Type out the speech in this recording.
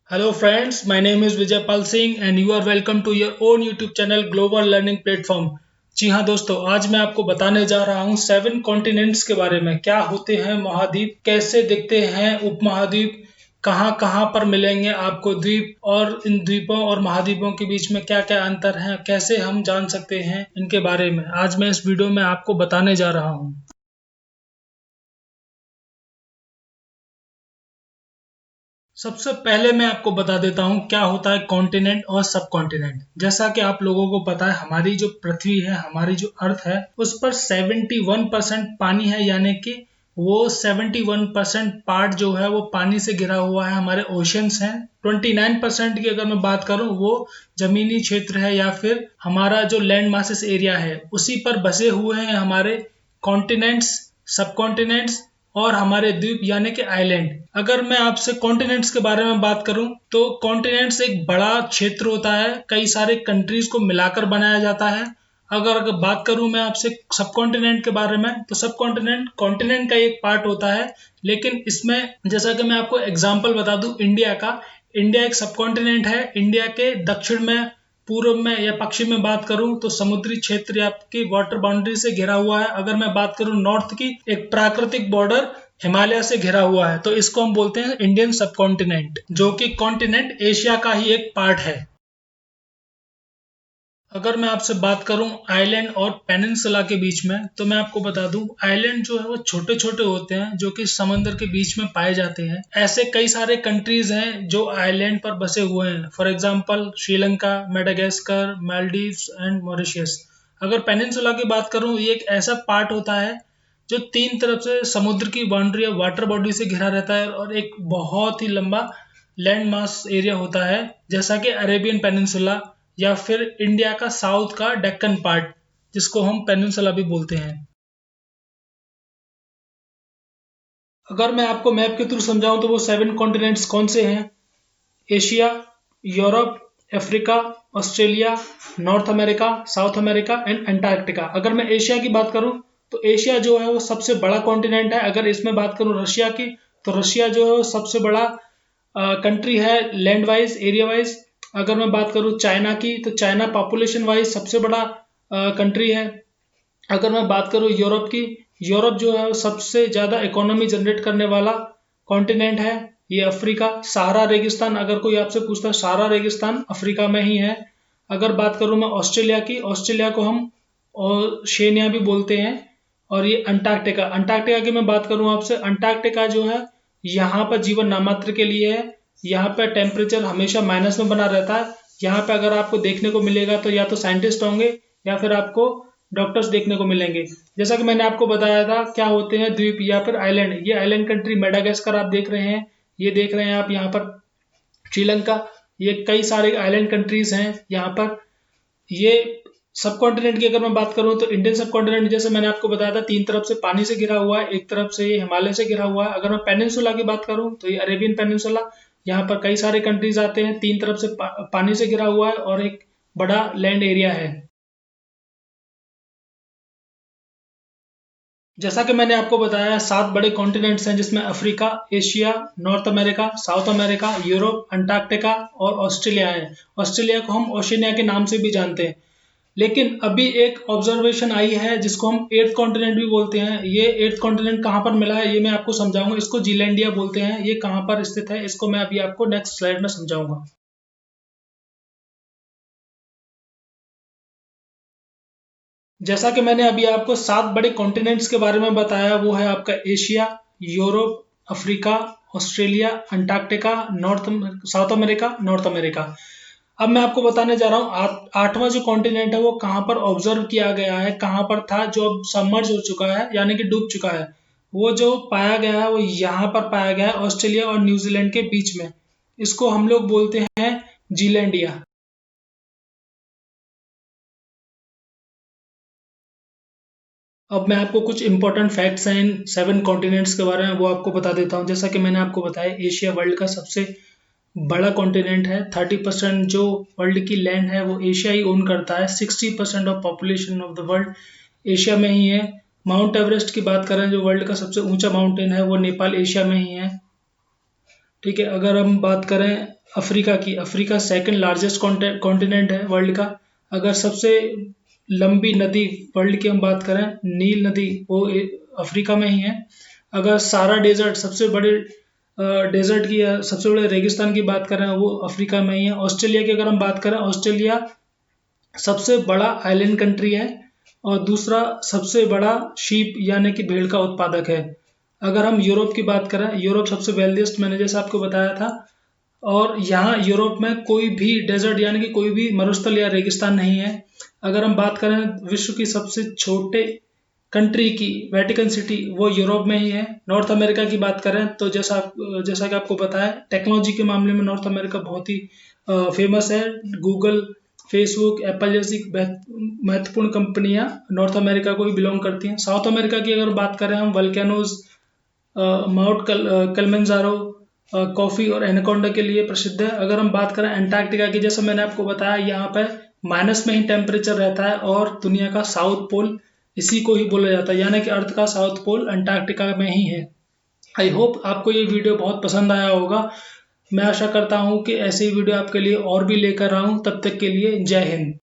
Hello friends, my name is Vijay Pal Singh and you are welcome to your own YouTube channel Global Learning Platform। जी हाँ दोस्तों, आज मैं आपको बताने जा रहा हूँ 7 कॉन्टिनेंट्स के बारे में। क्या होते हैं महाद्वीप, कैसे दिखते हैं उपमहाद्वीप, कहाँ कहाँ पर मिलेंगे आपको द्वीप, और इन द्वीपों और महाद्वीपों के बीच में क्या क्या अंतर हैं, कैसे हम जान सकते हैं इनके बारे में। आज मैं इस वीडियो में आपको बताने जा रहा हूँ। सबसे पहले मैं आपको बता देता हूँ क्या होता है कॉन्टिनेंट और सब कॉन्टिनेंट। जैसा कि आप लोगों को पता है, हमारी जो पृथ्वी है, हमारी जो अर्थ है, उस पर 71% पानी है, यानी कि वो 71% पार्ट जो है वो पानी से घिरा हुआ है, हमारे ओशंस हैं। 29% की अगर मैं बात करूं, वो जमीनी क्षेत्र है या फिर हमारा जो लैंड मासेस एरिया है, उसी पर बसे हुए हैं हमारे कॉन्टिनेंट्स, सब कॉन्टिनेंट्स और हमारे द्वीप यानी कि आइलैंड। अगर मैं आपसे कॉन्टिनेंट्स के बारे में बात करूं, तो कॉन्टिनेंट्स एक बड़ा क्षेत्र होता है, कई सारे कंट्रीज को मिलाकर बनाया जाता है। अगर बात करूं मैं आपसे सब कॉन्टिनेंट के बारे में, तो सब कॉन्टिनेंट कॉन्टिनेंट का एक पार्ट होता है, लेकिन इसमें जैसा कि मैं आपको एग्जांपल बता दूं इंडिया का, इंडिया एक सब कॉन्टिनेंट है। इंडिया के दक्षिण में, पूर्व में या पश्चिम में बात करूं तो समुद्री क्षेत्र आपकी वाटर बाउंड्री से घिरा हुआ है। अगर मैं बात करूं नॉर्थ की, एक प्राकृतिक बॉर्डर हिमालय से घिरा हुआ है, तो इसको हम बोलते हैं इंडियन सब कॉन्टिनेंट, जो कि कॉन्टिनेंट एशिया का ही एक पार्ट है। अगर मैं आपसे बात करूं आइलैंड और पेनिनसुला के बीच में, तो मैं आपको बता दूं आइलैंड जो है वो छोटे छोटे होते हैं, जो कि समंदर के बीच में पाए जाते हैं। ऐसे कई सारे कंट्रीज हैं जो आइलैंड पर बसे हुए हैं, for example Sri Lanka, Madagascar, Maldives and Mauritius. अगर पेनिनसुला की बात करूं, ये एक ऐसा पार्ट होता है जो तीन तरफ से समुद्र की बाउंड्री या वाटर बॉडी से घिरा रहता है, और एक बहुत ही लंबा लैंड मास एरिया होता है, जैसा कि अरेबियन पेनिनसुला या फिर इंडिया का साउथ का डेक्कन पार्ट, जिसको हम पेनिनसुला भी बोलते हैं। अगर मैं आपको मैप के थ्रू समझाऊं तो वो 7 कॉन्टिनेंट्स कौन से हैं? Asia, Europe, Africa, Australia, north America, south America and Antarctica. अगर मैं एशिया की बात करूं, तो एशिया जो है वो सबसे बड़ा कॉन्टिनेंट है। अगर इसमें बात करूं रशिया की, तो रशिया जो है वो सबसे बड़ा कंट्री है लैंड वाइज, एरिया वाइज। अगर मैं बात करूं चाइना की, तो चाइना पॉपुलेशन वाइज सबसे बड़ा कंट्री है। अगर मैं बात करूं यूरोप की, यूरोप जो है वो सबसे ज़्यादा इकोनॉमी जनरेट करने वाला कॉन्टिनेंट है। ये अफ्रीका, सहारा रेगिस्तान, अगर कोई आपसे पूछता है, सहारा रेगिस्तान अफ्रीका में ही है। अगर बात करूं मैं ऑस्ट्रेलिया की, ऑस्ट्रेलिया को हम ओशेनिया भी बोलते हैं। और ये अंटार्कटिका, अंटार्कटिका की मैं बात करूं आपसे, अंटार्कटिका जो है यहाँ पर जीवन नामात्र के लिए है। यहाँ पर टेम्परेचर हमेशा माइनस में बना रहता है। यहाँ पे अगर आपको देखने को मिलेगा तो या तो साइंटिस्ट होंगे या फिर आपको डॉक्टर्स देखने को मिलेंगे। जैसा कि मैंने आपको बताया था, क्या होते हैं द्वीप या फिर आइलैंड। ये आइलैंड कंट्री मेडागास्कर आप देख रहे हैं, ये देख रहे हैं आप यहाँ पर श्रीलंका, ये कई सारे आइलैंड कंट्रीज हैं यहाँ पर। ये सब कॉन्टिनेंट की अगर मैं बात करूं, तो इंडियन सब कॉन्टिनेंट जैसे मैंने आपको बताया था, तीन तरफ से पानी से घिरा हुआ है, एक तरफ से ये हिमालय से घिरा हुआ है। अगर मैं पेनिनसुला की बात करूं, तो ये अरेबियन पेनिनसुला, यहाँ पर कई सारे कंट्रीज आते हैं, तीन तरफ से पानी से घिरा हुआ है और एक बड़ा लैंड एरिया है। जैसा कि मैंने आपको बताया, 7 बड़े कॉन्टिनेंट्स हैं, जिसमें Africa, Asia, north America, south America, Europe, Antarctica और ऑस्ट्रेलिया है। ऑस्ट्रेलिया को हम ओशिनिया के नाम से भी जानते हैं। लेकिन अभी एक ऑब्जर्वेशन आई है जिसको हम एट्थ कॉन्टिनेंट भी बोलते हैं। ये एट्थ कॉन्टिनेंट कहाँ पर मिला है, ये मैं आपको समझाऊंगा। इसको जीलैंडिया बोलते हैं। ये कहाँ पर स्थित है, इसको मैं अभी आपको नेक्स्ट स्लाइड में समझाऊंगा। जैसा कि मैंने अभी आपको 7 बड़े कॉन्टिनेंट्स के बारे में बताया, वो है आपका Asia, Europe, Africa, Australia, Antarctica, north south America, north America. अब मैं आपको बताने जा रहा हूँ आठवां जो कॉन्टिनेंट है वो कहाँ पर ऑब्जर्व किया गया है, कहाँ पर था, जो अब सबमर्ज हो चुका है यानी कि डूब चुका है। वो जो पाया गया है वो यहाँ पर पाया गया है, ऑस्ट्रेलिया और न्यूजीलैंड के बीच में। इसको हम लोग बोलते हैं जीलैंडिया। अब मैं आपको कुछ इंपॉर्टेंट फैक्ट्स हैं इन 7 कॉन्टिनेंट्स के बारे में, वो आपको बता देता हूँ। जैसा कि मैंने आपको बताया, एशिया वर्ल्ड का सबसे बड़ा कॉन्टिनेंट है। 30% जो वर्ल्ड की लैंड है वो एशिया ही ओन करता है। 60% of population of the world Asia में ही है। माउंट एवरेस्ट की बात करें, जो वर्ल्ड का सबसे ऊंचा माउंटेन है, वो नेपाल एशिया में ही है। ठीक है। अगर हम बात करें अफ्रीका की, अफ्रीका सेकंड लार्जेस्ट कॉन्टिनेंट है वर्ल्ड का। अगर सबसे लंबी नदी वर्ल्ड की हम बात करें, नील नदी, वो अफ्रीका में ही है। अगर सारा डेजर्ट, सबसे बड़े डेजर्ट की या सबसे बड़े रेगिस्तान की बात करें, वो अफ्रीका में ही है। ऑस्ट्रेलिया की अगर हम बात करें, ऑस्ट्रेलिया सबसे बड़ा आइलैंड कंट्री है और दूसरा सबसे बड़ा शीप यानी कि भेड़ का उत्पादक है। अगर हम यूरोप की बात करें, यूरोप सबसे वेल्दिएस्ट, मैंने जैसे आपको बताया था। और यहाँ यूरोप में कोई भी डेजर्ट यानी कि कोई भी मरुस्थल या रेगिस्तान नहीं है। अगर हम बात करें विश्व की सबसे छोटे कंट्री की, वेटिकन सिटी, वो यूरोप में ही है। नॉर्थ अमेरिका की बात करें तो जैसा कि आपको पता है, टेक्नोलॉजी के मामले में नॉर्थ अमेरिका बहुत ही फेमस है। गूगल, फेसबुक, एप्पल जैसी महत्वपूर्ण कंपनियां नॉर्थ अमेरिका को ही बिलोंग करती हैं। साउथ अमेरिका की अगर बात करें हम, वल्केनोज, माउंट कलिमंजारो, कॉफी और एनाकोंडा के लिए प्रसिद्ध है। अगर हम बात करें अंटार्कटिका की, जैसे मैंने आपको बताया, यहाँ पे माइनस में ही टेम्परेचर रहता है और दुनिया का साउथ पोल इसी को ही बोला जाता है, यानी कि अर्थ का साउथ पोल अंटार्कटिका में ही है। आई होप आपको ये वीडियो बहुत पसंद आया होगा। मैं आशा करता हूँ कि ऐसे ही वीडियो आपके लिए और भी लेकर आऊँ। तब तक के लिए जय हिंद।